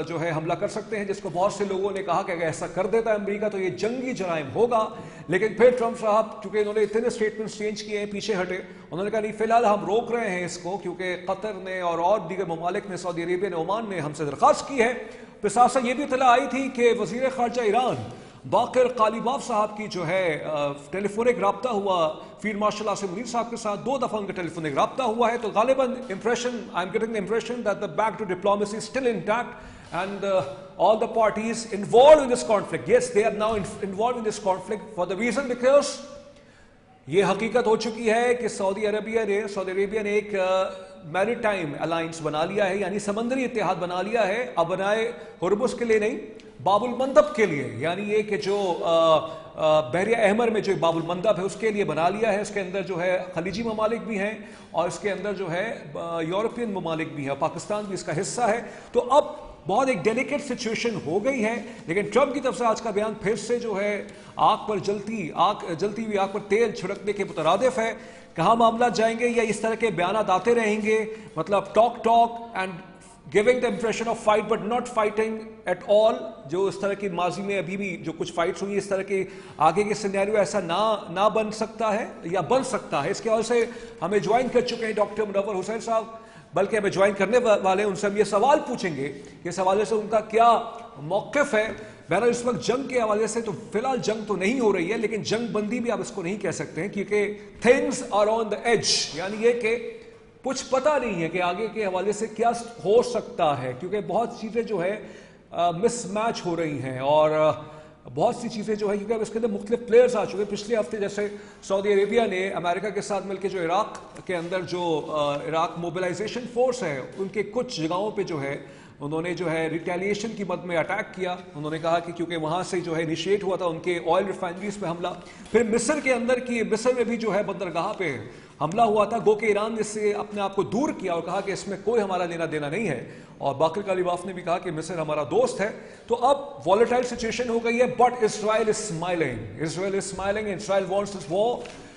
[SPEAKER 1] جو ہے حملہ کر سکتے ہیں, جس کو بہت سے لوگوں نے کہا کہ اگر ایسا کر دیتا ہے امریکہ تو یہ جنگی جرائم ہوگا. لیکن پھر ٹرمپ صاحب چونکہ انہوں نے اتنے سٹیٹمنٹس چینج کیے ہیں, پیچھے ہٹے, انہوں نے کہا نہیں فی الحال ہم روک رہے ہیں اس کو کیونکہ قطر نے اور دیگر ممالک نے, سعودی عربیہ نے, عمان نے ہم سے درخواست کی ہے. پھر ساتھ ساتھ یہ بھی اطلاع آئی تھی کہ وزیر خارجہ ایران باقر قالیباف صاحب کی جو ہے ٹیلی فونک رابطہ ہوا فیلڈ مارشل عاصم منیر صاحب کے ساتھ, 2 دفعہ ان کا ٹیلی فونک رابطہ ہوا ہے. تو غالباً I am getting the impression that the back to diplomacy is still intact and all the parties involved in this conflict, yes they are now involved in this conflict for the reason because یہ حقیقت ہو چکی ہے کہ سعودی عربیہ نے ایک میری ٹائم الائنس بنا لیا ہے, یعنی سمندری اتحاد بنا لیا ہے. اب بنائے ہرمز کے لیے نہیں, باب المندب کے لیے, یعنی یہ کہ جو بحر احمر میں جو باب المندب ہے اس کے لیے بنا لیا ہے. اس کے اندر جو ہے خلیجی ممالک بھی ہیں اور اس کے اندر جو ہے یورپین ممالک بھی ہیں, پاکستان بھی اس کا حصہ ہے. تو اب بہت ایک ڈیلیکیٹ سچویشن ہو گئی ہے. لیکن ٹرمپ کی طرف سے آج کا بیان پھر سے جو ہے آگ پر جلتی ہوئی آگ پر تیل چھڑکنے کے مترادف ہے. کہاں معاملات جائیں گے یا اس طرح کے بیانات آتے رہیں گے, مطلب talk and giving the impression of fight but not fighting at all, جو اس طرح کی ماضی میں ابھی بھی جو کچھ فائٹس ہوئی, اس طرح کے آگے کے سینیریو ایسا نہ بن سکتا ہے یا بن سکتا ہے. اس کے وجہ سے ہمیں جوائن کر چکے ہیں ڈاکٹر منور حسین صاحب, بلکہ ہمیں جوائن کرنے والے ان سے ہم یہ سوال پوچھیں گے کہ اس حوالے سے ان کا کیا موقف ہے بہرحال اس وقت جنگ کے حوالے سے تو فی الحال جنگ تو نہیں ہو رہی ہے، لیکن جنگ بندی بھی آپ اس کو نہیں کہہ سکتے ہیں، کیونکہ things are on the edge, یعنی یہ کہ کچھ پتہ نہیں ہے کہ آگے کے حوالے سے کیا ہو سکتا ہے، کیونکہ بہت چیزیں جو ہے مس میچ ہو رہی ہیں، اور بہت سی چیزیں جو ہے کیونکہ اب اس کے اندر مختلف پلیئرز آ چکے ہیں۔ پچھلے ہفتے جیسے سعودی عربیہ نے امریکہ کے ساتھ مل کے جو عراق کے اندر جو عراق موبلائزیشن فورس ہے ان کے کچھ جگہوں پہ جو ہے انہوں نے جو ہے ریٹیلیشن کی مد میں اٹیک کیا۔ انہوں نے کہا کہ کیونکہ وہاں سے جو ہے انیشیٹ ہوا تھا ان کے آئل ریفائنریز پہ حملہ، پھر مصر کے اندر کی مصر میں بھی جو ہے بندرگاہ پہ حملہ ہوا تھا، گو کہ ایران نے اس سے اپنے آپ کو دور کیا اور کہا کہ اس میں کوئی ہمارا لینا دینا نہیں ہے، اور باقر غالیباف نے بھی کہا کہ مصر ہمارا دوست ہے۔ تو اب والیٹائل سچویشن ہو گئی ہے، but Israel is smiling, Israel is smiling, Israel wants this war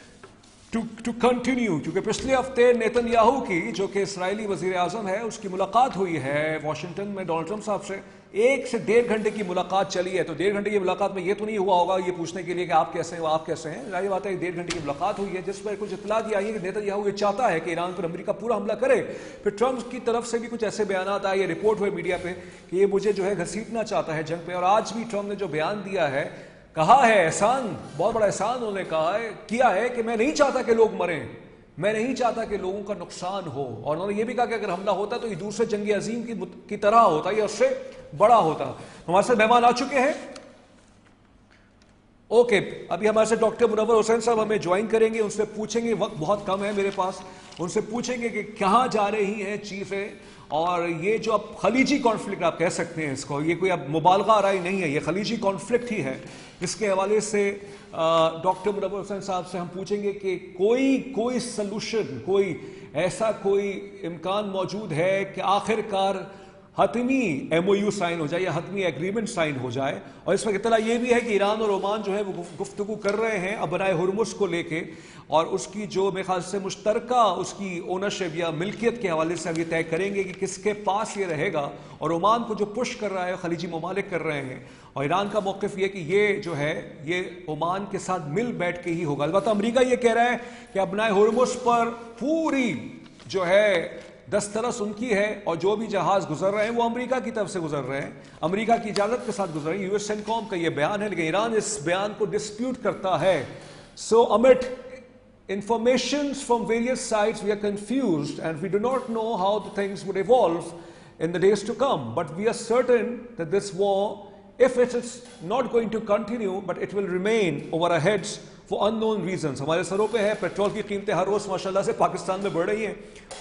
[SPEAKER 1] to continue, کیونکہ پچھلے ہفتے نیتن یاہو کی جو کہ اسرائیلی وزیر اعظم ہے اس کی ملاقات ہوئی ہے واشنگٹن میں ڈونلڈ ٹرمپ صاحب سے، 1 سے 1.5 گھنٹے کی ملاقات چلی ہے۔ تو 1.5 گھنٹے کی ملاقات میں یہ تو نہیں ہوا ہوگا یہ پوچھنے کے لیے کہ آپ کیسے ہیں آپ کیسے ہیں، ظاہر بات ہے 1.5 گھنٹے کی ملاقات ہوئی ہے جس پر کچھ اطلاع یہ آئی ہے کہ نیتن یاہو یہ چاہتا ہے کہ ایران پر امریکہ پورا حملہ کرے۔ پھر ٹرمپ کی طرف سے بھی کچھ ایسے بیانات آئے، یہ رپورٹ ہوئے میڈیا پہ کہ یہ مجھے جو ہے گھسیٹنا چاہتا ہے جنگ پہ، اور آج بھی ٹرمپ نے جو بیان دیا ہے، کہا ہے احسان، بہت بڑا احسان انہوں نے کہا ہے کیا ہے کہ میں نہیں چاہتا کہ لوگ مریں، میں نہیں چاہتا کہ لوگوں کا نقصان ہو، اور انہوں نے یہ بھی کہا کہ اگر حملہ ہوتا تو یہ دوسرے جنگ عظیم کی طرح ہوتا، یہ اس سے بڑا ہوتا۔ ہمارے ساتھ مہمان آ چکے ہیں، اوکے، ابھی ہمارے ساتھ ڈاکٹر منور حسین صاحب ہمیں جوائن کریں گے، ان سے پوچھیں گے، وقت بہت کم ہے میرے پاس، ان سے پوچھیں گے کہ کہاں جا رہی ہیں چیزیں، اور یہ جو اب خلیجی کانفلکٹ آپ کہہ سکتے ہیں اس کو، یہ کوئی اب مبالغہ رائے نہیں ہے، یہ خلیجی کانفلکٹ ہی ہے، اس کے حوالے سے ڈاکٹر منور حسین صاحب سے ہم پوچھیں گے کہ کوئی سلوشن، کوئی ایسا کوئی امکان موجود ہے کہ آخر کار حتمی ایم او یو سائن ہو جائے یا حتمی ایگریمنٹ سائن ہو جائے۔ اور اس وقت اطلاع یہ بھی ہے کہ ایران اور عمان جو ہے وہ گفتگو کر رہے ہیں ابنائے ہرمز کو لے کے، اور اس کی جو میرے خیال سے مشترکہ اس کی اونرشپ یا ملکیت کے حوالے سے اب یہ طے کریں گے کہ کس کے پاس یہ رہے گا، اور عمان کو جو پش کر رہا ہے خلیجی ممالک کر رہے ہیں، اور ایران کا موقف یہ کہ یہ جو ہے یہ عمان کے ساتھ مل بیٹھ کے ہی ہوگا۔ البتہ امریکہ یہ کہہ رہا ہے کہ ابنائے ہرمز پر پوری جو ہے دسترس ان کی ہے، اور جو بھی جہاز گزر رہے ہیں وہ امریکہ کی طرف سے گزر رہے ہیں، امریکہ کی اجازت کے ساتھ گزر رہے ہیں، یو ایس سینکوم کا یہ بیان ہے، لیکن ایران اس بیان کو ڈسپیوٹ کرتا ہے۔ سو omit informations from various sides, we are confused and we do not know how the things would evolve in the days to come, but we are certain that this war, if it is not going to continue, but it will remain over our heads for unknown reasons۔ ہمارے سروں پہ ہے، پیٹرول کی قیمتیں ہر روز ماشاءاللہ سے پاکستان میں بڑھ رہی ہیں،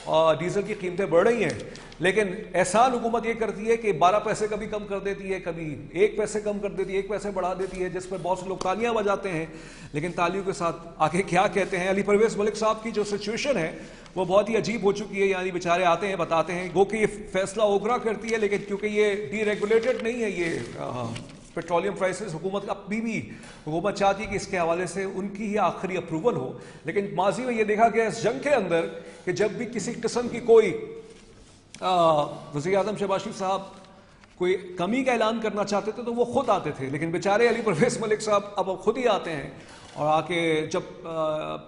[SPEAKER 1] اور ڈیزل کی قیمتیں بڑھ رہی ہیں، لیکن احسان حکومت یہ کرتی ہے کہ 12 پیسے کبھی کم کر دیتی ہے، کبھی 1 پیسے کم کر دیتی ہے، 1 پیسے بڑھا دیتی ہے، جس پر بہت سے لوگ تالیاں بجاتے ہیں، لیکن تالیوں کے ساتھ آگے کیا کہتے ہیں۔ علی پرویز ملک صاحب کی جو سچویشن ہے وہ بہت ہی عجیب ہو چکی ہے، یعنی بیچارے آتے ہیں بتاتے ہیں، گو کہ یہ فیصلہ اوگرا کرتی ہے، لیکن کیونکہ یہ ڈی ریگولیٹڈ نہیں ہے یہ پیٹرولیم پرائسز، حکومت ابھی بھی حکومت چاہتی ہے کہ اس کے حوالے سے ان کی ہی آخری اپروول ہو، لیکن ماضی میں یہ دیکھا گیا اس جنگ کے اندر کہ جب بھی کسی قسم کی کوئی وزیر اعظم شہباز شریف صاحب کوئی کمی کا اعلان کرنا چاہتے تھے تو وہ خود آتے تھے، لیکن بیچارے علی پرویز ملک صاحب اب خود ہی آتے ہیں، اور آ کے جب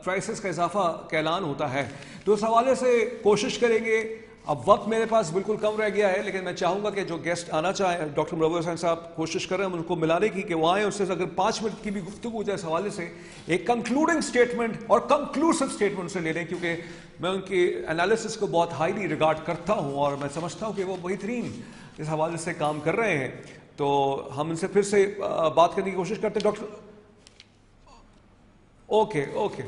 [SPEAKER 1] پرائسز کا اضافہ کا اعلان ہوتا ہے تو اس حوالے سے کوشش کریں گے۔ اب وقت میرے پاس بالکل کم رہ گیا ہے، لیکن میں چاہوں گا کہ جو گیسٹ آنا چاہیں، ڈاکٹر منور حسین صاحب کوشش کر رہے ہیں ان کو ملانے کی کہ وہ آئیں، اس سے اگر 5 منٹ کی بھی گفتگو ہو جائے اس حوالے سے، ایک کنکلوڈنگ سٹیٹمنٹ اور کنکلوسو سٹیٹمنٹ سے لے لیں، کیونکہ میں ان کی انالیسس کو بہت ہائیلی ریگارڈ کرتا ہوں اور میں سمجھتا ہوں کہ وہ بہترین اس حوالے سے کام کر رہے ہیں، تو ہم ان سے پھر سے بات کرنے کی کوشش کرتے ہیں۔ ڈاکٹر اوکے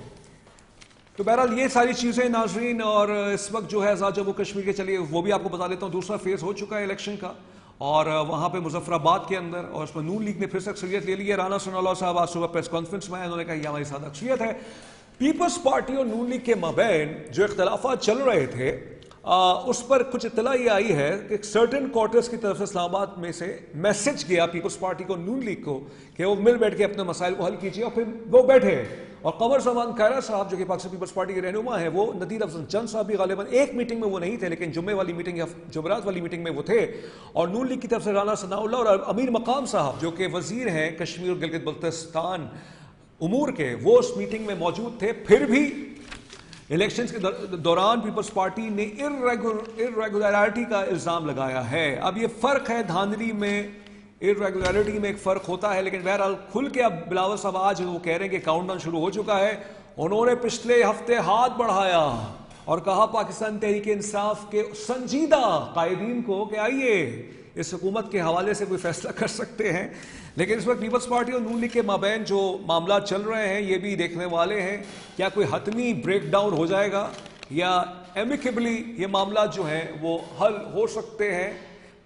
[SPEAKER 1] تو بہرحال یہ ساری چیزیں ناظرین، اور اس وقت جو ہے آزاد جموں کشمیر کے چلیے وہ بھی آپ کو بتا دیتا ہوں، دوسرا فیز ہو چکا ہے الیکشن کا، اور وہاں پہ مظفر آباد کے اندر، اور اس میں نون لیگ نے پھر سے اکثریت لے لی ہے۔ رانا ثناء اللہ صاحب آج صبح پریس کانفرنس میں آئے، انہوں نے کہا یہ ہماری ساتھ اکثریت ہے۔ پیپلز پارٹی اور نون لیگ کے مابین جو اختلافات چل رہے تھے اس پر کچھ اطلاع یہ آئی ہے کہ سرٹن کوارٹرز کی طرف سے اسلام آباد میں سے میسج گیا پیپلز پارٹی کو، نون لیگ کو، کہ وہ مل بیٹھ کے اپنے مسائل کو حل کیجیے، اور پھر وہ بیٹھے، اور قمر زمان خیرہ صاحب جو کہ پاکستان پیپلز پارٹی کے رہنما ہیں، وہ نذیر افضل چند صاحب بھی غالباً ایک میٹنگ میں وہ نہیں تھے، لیکن جمعے والی میٹنگ یا جمعرات والی میٹنگ میں وہ تھے، اور نون لیگ کی طرف سے رانا ثناء اللہ اور امیر مقام صاحب جو کہ وزیر ہیں کشمیر اور گلگت بلتستان امور کے، وہ اس میٹنگ میں موجود تھے۔ پھر بھی الیکشنز کے دوران پیپلز پارٹی نے ارریگولرٹی کا الزام لگایا ہے۔ اب یہ فرق ہے دھاندلی میں irregularity میں ایک فرق ہوتا ہے. لیکن بہرحال کھل کے اب بلاول صاحب آج وہ کہہ رہے ہیں کہ کاؤنٹ ڈاؤن شروع ہو چکا ہے. انہوں نے پچھلے ہفتے ہاتھ بڑھایا اور کہا پاکستان تحریک انصاف کے سنجیدہ قائدین کو کہ آئیے اس حکومت کے حوالے سے کوئی فیصلہ کر سکتے ہیں. لیکن اس وقت پیپلز پارٹی اور نون لیگ کے مابین جو معاملات چل رہے ہیں یہ بھی دیکھنے والے ہیں. کیا کوئی حتمی بریک ڈاؤن ہو جائے گا یا ایمیکیبلی یہ معاملات جو ہیں وہ حل ہو سکتے ہیں؟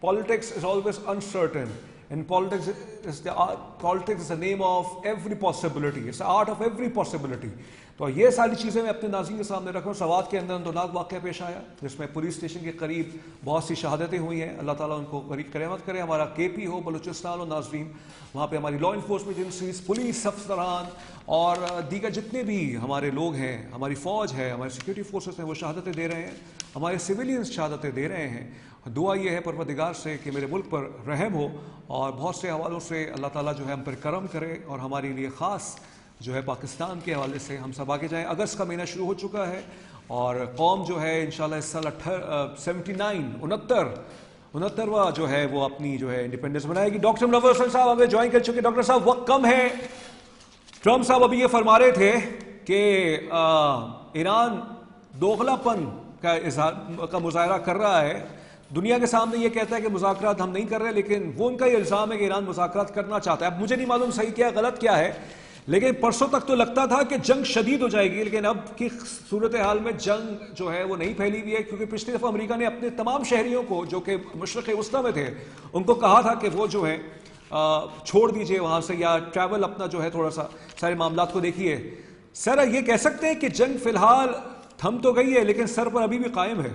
[SPEAKER 1] Politics is always uncertain, and politics is the name of every possibility. It's the art of every possibility. تو یہ ساری چیزیں میں اپنے ناظرین کے سامنے رکھ رہا ہوں. سوات کے اندر اندرناک واقعہ پیش آیا جس میں پولیس اسٹیشن کے قریب بہت سی شہادتیں ہوئی ہیں. اللہ تعالیٰ ان کو قریب کرامت کرے. ہمارا کے پی ہو بلوچستان ہو ناظرین, وہاں پہ ہماری لا انفورسمنٹ ایجنسیز, پولیس افسران اور دیگر جتنے بھی ہمارے لوگ ہیں, ہماری فوج ہے, ہمارے سیکورٹی فورسز ہیں, وہ شہادتیں دے رہے ہیں. ہمارے سویلینز شہادتیں دے رہے ہیں. دعا یہ ہے پروردگار سے کہ میرے ملک پر رحم ہو اور بہت سے حوالوں سے اللہ تعالیٰ جو ہے ہم پر کرم کرے اور ہمارے لیے خاص جو ہے پاکستان کے حوالے سے ہم سب آگے جائیں. اگست کا مہینہ شروع ہو چکا ہے اور قوم جو ہے انشاءاللہ اس سال 69واں جو ہے وہ اپنی جو ہے انڈیپینڈنس بنائے گی. ڈاکٹر منور حسن صاحب ہمیں جوائن کر چکے. ڈاکٹر صاحب وقت کم ہے. ٹرمپ صاحب ابھی یہ فرما رہے تھے کہ ایران دوغلا پن کا مظاہرہ کر رہا ہے, دنیا کے سامنے یہ کہتا ہے کہ مذاکرات ہم نہیں کر رہے, لیکن وہ ان کا یہ الزام ہے کہ ایران مذاکرات کرنا چاہتا ہے. اب مجھے نہیں معلوم صحیح کیا غلط کیا ہے, لیکن پرسوں تک تو لگتا تھا کہ جنگ شدید ہو جائے گی, لیکن اب کی صورتحال میں جنگ جو ہے وہ نہیں پھیلی ہوئی ہے, کیونکہ پچھلی دفعہ امریکہ نے اپنے تمام شہریوں کو جو کہ مشرق وسطیٰ میں تھے ان کو کہا تھا کہ وہ جو ہے چھوڑ دیجئے وہاں سے یا ٹریول اپنا جو ہے تھوڑا سا سارے معاملات کو دیکھیے. سر یہ کہہ سکتے ہیں کہ جنگ فی الحال تھم تو گئی ہے لیکن سر پر ابھی بھی قائم ہے؟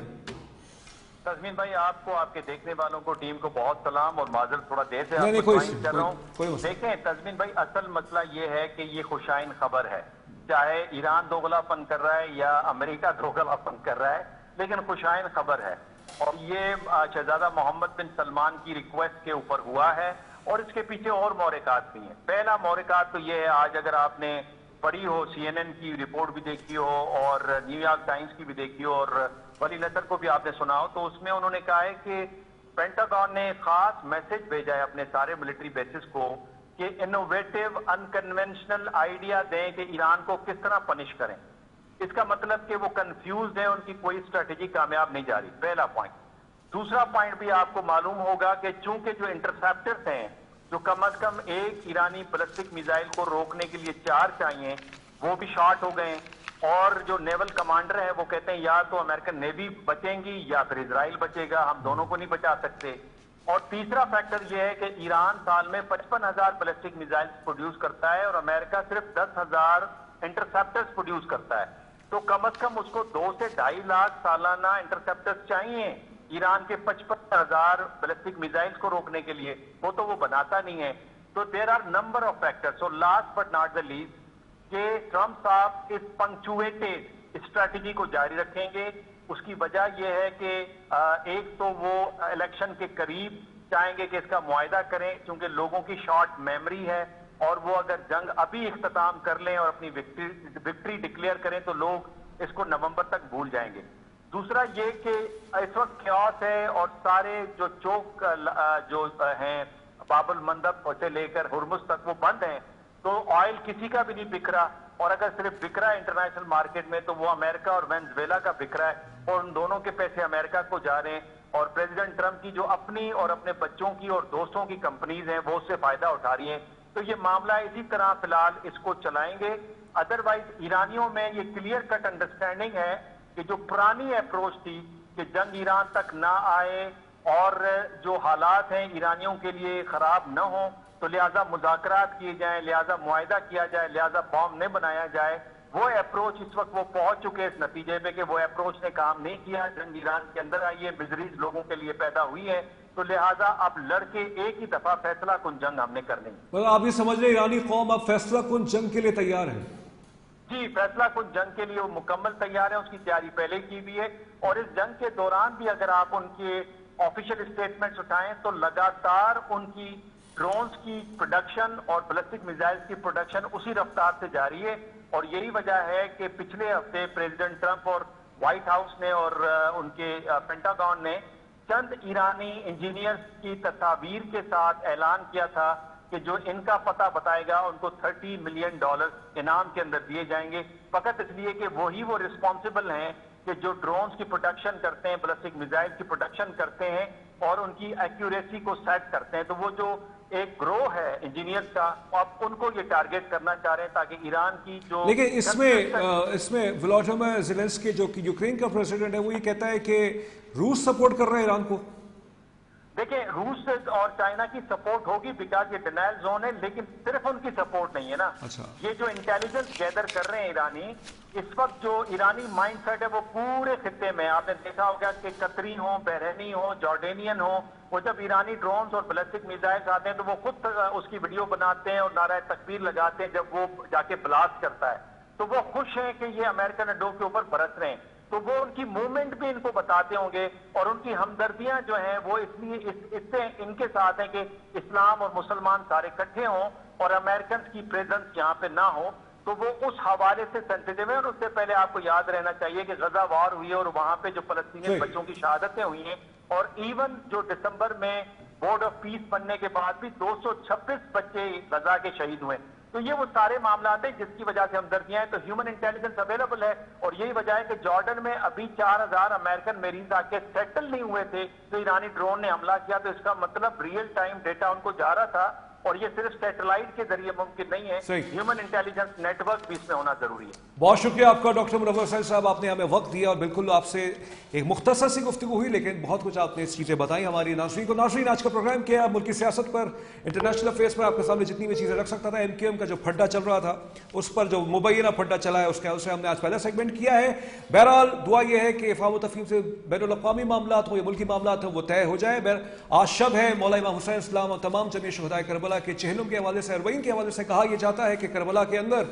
[SPEAKER 3] تزمین بھائی آپ کو, آپ کے دیکھنے والوں کو, ٹیم کو بہت سلام اور معذرت تھوڑا دیر سے
[SPEAKER 1] نہیں,
[SPEAKER 3] آپ کو جوائن کر رہا ہوں. دیکھیں تزمین بھائی اصل مسئلہ یہ ہے کہ یہ خوشائن خبر ہے, چاہے ایران دوغلا پن کر رہا ہے یا امریکہ دوغلا پن کر رہا ہے, لیکن خوشائن خبر ہے. اور یہ شہزادہ محمد بن سلمان کی ریکویسٹ کے اوپر ہوا ہے اور اس کے پیچھے اور محرکات بھی ہیں. پہلا محرکات تو یہ ہے, آج اگر آپ نے پڑھی ہو, CNN کی رپورٹ بھی دیکھی ہو اور نیو یارک ٹائمز کی بھی دیکھی ہو اور ولی نصر کو بھی آپ نے سنا ہو, تو اس میں انہوں نے کہا ہے کہ پینٹاگون نے خاص میسج بھیجا ہے اپنے سارے ملٹری بیسز کو کہ انوویٹو انکنونشنل آئیڈیا دیں کہ ایران کو کس طرح پنش کریں. اس کا مطلب کہ وہ کنفیوزڈ ہیں, ان کی کوئی اسٹریٹجی کامیاب نہیں جا رہی. پہلا پوائنٹ. دوسرا پوائنٹ بھی آپ کو معلوم ہوگا کہ چونکہ جو انٹرسیپٹرز ہیں جو کم از کم ایک ایرانی بیلسٹک میزائل کو روکنے کے لیے 4 چاہیے, وہ بھی شارٹ ہو گئے, اور جو نیول کمانڈر ہیں وہ کہتے ہیں یا تو امریکن نیوی بچیں گی یا پھر اسرائیل بچے گا, ہم دونوں کو نہیں بچا سکتے. اور تیسرا فیکٹر یہ ہے کہ ایران سال میں 55,000 بیلسٹک میزائل پروڈیوس کرتا ہے اور امریکہ صرف 10,000 انٹرسیپٹرز پروڈیوس کرتا ہے. تو کم از کم اس کو 2 سے 2.5 لاکھ سالانہ انٹرسیپٹرز چاہیے ایران کے 55,000 بیلسٹک میزائلز کو روکنے کے لیے, وہ تو وہ بناتا نہیں ہے. تو there are number of factor. So last but not the least کہ ٹرمپ صاحب اس پنکچویٹڈ اسٹریٹجی کو جاری رکھیں گے. اس کی وجہ یہ ہے کہ ایک تو وہ الیکشن کے قریب چاہیں گے کہ اس کا معاہدہ کریں, کیونکہ لوگوں کی شارٹ میموری ہے, اور وہ اگر جنگ ابھی اختتام کر لیں اور اپنی وکٹری ڈکلیئر کریں تو لوگ اس کو نومبر تک بھول جائیں گے. دوسرا یہ کہ اس وقت کیوس ہے اور سارے جو چوک جو ہیں باب المندب سے لے کر ہرمز تک وہ بند ہیں, تو آئل کسی کا بھی نہیں بک رہا, اور اگر صرف بک رہا ہے انٹرنیشنل مارکیٹ میں تو وہ امریکہ اور وینزویلا کا بک رہا ہے, اور ان دونوں کے پیسے امریکہ کو جا رہے ہیں, اور پریزیڈنٹ ٹرمپ کی جو اپنی اور اپنے بچوں کی اور دوستوں کی کمپنیز ہیں وہ اس سے فائدہ اٹھا رہی ہیں. تو یہ معاملہ اسی طرح فی الحال اس کو چلائیں گے. ادروائز ایرانیوں میں یہ کلیئر کٹ انڈرسٹینڈنگ ہے کہ جو پرانی اپروچ تھی کہ جنگ ایران تک نہ آئے اور جو حالات ہیں ایرانیوں کے لیے خراب نہ ہوں, تو لہٰذا مذاکرات کیے جائیں, لہٰذا معاہدہ کیا جائے, لہٰذا بام نہ بنایا جائے. وہ اپروچ اس وقت وہ پہنچ چکے اس نتیجے پہ کہ وہ اپروچ نے کام نہیں کیا. جنگ ایران کے اندر آئی ہے, مزریز لوگوں کے لیے پیدا ہوئی ہے, تو لہٰذا اب لڑ کے ایک ہی دفعہ فیصلہ کن جنگ ہم نے کرنی.
[SPEAKER 1] آپ یہ سمجھ رہے ایرانی قوم اب فیصلہ کن جنگ کے لیے تیار ہے؟
[SPEAKER 3] جی, فیصلہ کن جنگ کے لیے وہ مکمل تیار ہے, اس کی تیاری پہلے کی بھی ہے. اور اس جنگ کے دوران بھی اگر آپ ان کے آفیشیل اسٹیٹمنٹس اٹھائیں تو لگاتار ان کی ڈرونز کی پروڈکشن اور بیلسٹک میزائلز کی پروڈکشن اسی رفتار سے جاری ہے. اور یہی وجہ ہے کہ پچھلے ہفتے پریزیڈنٹ ٹرمپ اور وائٹ ہاؤس نے اور ان کے پینٹاگون نے چند ایرانی انجینئرز کی تصاویر کے ساتھ اعلان کیا تھا کہ جو ان کا پتہ بتائے گا ان کو $30 ملین انعام کے اندر دیے جائیں گے، فقط اس لیے کہ وہی وہ رسپانسبل ہیں کہ جو ڈرونز کی پروڈکشن کرتے ہیں، بیلسٹک میزائل کی پروڈکشن کرتے ہیں اور ان کی ایکیوریسی کو سیٹ کرتے ہیں. تو وہ جو ایک گروہ ہے انجینئرز کا، آپ ان کو یہ ٹارگٹ کرنا چاہ رہے ہیں تاکہ ایران کی جو...
[SPEAKER 1] لیکن اس میں ولادیمیر زیلنسکی جو کہ یوکرین کا پریزیڈنٹ ہے وہ یہ کہتا ہے کہ روس سپورٹ کر رہے ہیں ایران کو.
[SPEAKER 3] دیکھیں روس اور چائنا کی سپورٹ ہوگی بیکاز یہ ڈینائل زون ہے، لیکن صرف ان کی سپورٹ نہیں ہے نا. یہ جو انٹیلیجنس گیدر کر رہے ہیں ایرانی، اس وقت جو ایرانی مائنڈ سیٹ ہے وہ پورے خطے میں آپ نے دیکھا ہوگا کہ قطری ہوں، بحرینی ہوں، جارڈینین ہوں، وہ جب ایرانی ڈرونز اور بیلسٹک میزائلز آتے ہیں تو وہ خود اس کی ویڈیو بناتے ہیں اور نعرہ تکبیر لگاتے ہیں جب وہ جا کے بلاسٹ کرتا ہے. تو وہ خوش ہیں کہ یہ امریکن اڈوں کے اوپر برس رہے ہیں، تو وہ ان کی موومنٹ بھی ان کو بتاتے ہوں گے اور ان کی ہمدردیاں جو ہیں وہ اس لیے اس سے ان کے ساتھ ہیں کہ اسلام اور مسلمان سارے اکٹھے ہوں اور امریکنز کی پریزنس یہاں پہ نہ ہو. تو وہ اس حوالے سے سینسیٹیو ہے. اور اس سے پہلے آپ کو یاد رہنا چاہیے کہ غزہ وار ہوئی ہے اور وہاں پہ جو فلسطینی بچوں کی شہادتیں ہوئی ہیں، اور ایون جو دسمبر میں بورڈ آف پیس بننے کے بعد بھی 226 بچے غزہ کے شہید ہوئے. تو یہ وہ سارے معاملات ہیں جس کی وجہ سے ہمدردیاں ہیں. تو ہیومن انٹیلیجنس اویلیبل ہے اور یہی وجہ ہے کہ جارڈن میں ابھی 4000 امریکن میرینز آ کے سیٹل نہیں ہوئے تھے تو ایرانی ڈرون نے حملہ کیا. تو اس کا مطلب ریئل ٹائم ڈیٹا ان کو جا رہا تھا اور یہ صرف سیٹلائٹ کے ذریعے ممکن نہیں ہے. ہیومن انٹیلیجنس نیٹ ورک بھی اس میں ہونا ضروری ہے.
[SPEAKER 1] بہت شکریہ آپ کا ڈاکٹر منور سعید صاحب، آپ نے ہمیں وقت دیا اور بالکل آپ سے ایک مختصر سی گفتگو ہوئی لیکن بہت کچھ آپ نے چیزیں بتائیں ہماری ناظرین کو. ناظرین آج کا پروگرام کیا ملکی سیاست پر، انٹرنیشنل افیئرس پر آپ کے سامنے جتنی بھی چیزیں رکھ سکتا تھا. ایم کیو ایم کا جو پھڈا چل رہا تھا اس پر جو مبینہ پھڈا چلا ہے اسے ہم نے آج پہلا سیگمنٹ کیا ہے. بہرحال دعا یہ ہے کہ افہام و تفہیم سے بین الاقوامی معاملات ہوں یا ملکی معاملات ہوں وہ طے ہو جائے. آج شب ہے، مولا امام حسین اسلام اور تمام جمیع شہدائے کربلا کے چہلم کے حوالے سے، اربعین کے حوالے سے کہا یہ جاتا ہے کہ کربلا کے اندر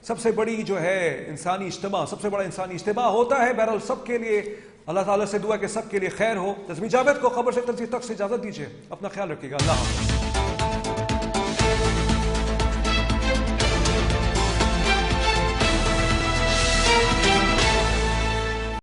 [SPEAKER 1] سب سے بڑی جو ہے انسانی اجتماع، سب سے بڑا انسانی اجتماع ہوتا ہے. بہرحال سب کے لیے اللہ تعالیٰ سے دعا کہ سب کے لیے خیر ہو. تسمیح جاوید کو خبر سے تنظیم تک سے اجازت دیجیے. اپنا خیال رکھیے گا. اللہ حافظ.